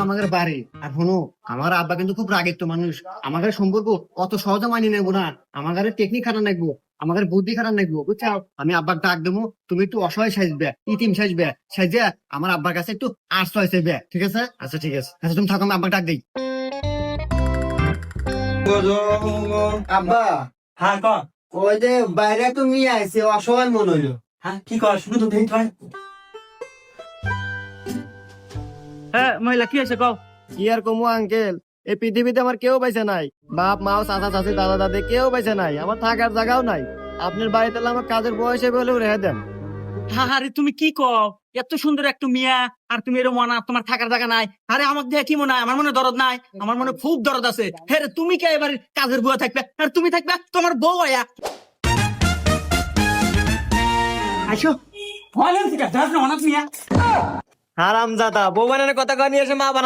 আমাদের বাড়ি। আর শোনো, আমার আব্বা কিন্তু খুব রাগের তো মানুষ। আমাদের সম্পর্ক অত সহজে মানি নেবো না। আমাদের টেকনিক খারাপ নাকবো, আমাদের বুদ্ধি খারাপ নাকবো, বুঝছো? আমি আব্বার ডাক দেবো, তুমি একটু অসহায় সাজবে, ইতিম সাজবে, সাজে আমার আব্বার কাছে একটু আশ্রয় চাইবে, ঠিক আছে? আচ্ছা ঠিক আছে, আচ্ছা তুমি থাকো, আমি আব্বার ডাক দিই। আব্বা, হ্যাঁ ক। ওই যে বাইরে তুমি আইছে, অসহায় মনে হইলো। হ্যাঁ কি কর শুধু তো দেখি ভাই। হ্যাঁ মহিলা কি হয়েছে কও। কি আর কমু আঙ্কেল, এই পৃথিবীতে আমার কেউ পাইছে নাই। বাপ মাও চাচা চাচি দাদা দাদি কেউ পাইছে নাই, আমার থাকার জায়গাও নাই। আপনার বাড়িতে এলে আমার কাজের বয়সে বলেও রেখে দেন। আরে তুমি কি কও, এত সুন্দর একটা মিয়া আর তুমি এরকম মনে তোমার থাকার জায়গা নাই। আরে আমার দেহে কি মনে হয়, আমার মনে দরদ নাই, আমার মনে খুব দরদ আছে। হ্যাঁ রে, তুমি কে এবার কাজের বুয়া থাকবে আর তুমি থাকবে তোমার বউ আয়া। আইসো ভয় লাগছে কা দাস না অনাথ মিয়া। হারাম জাদা, বউ বানানোর কথা কয় নিয়ে এসে মা বানানো।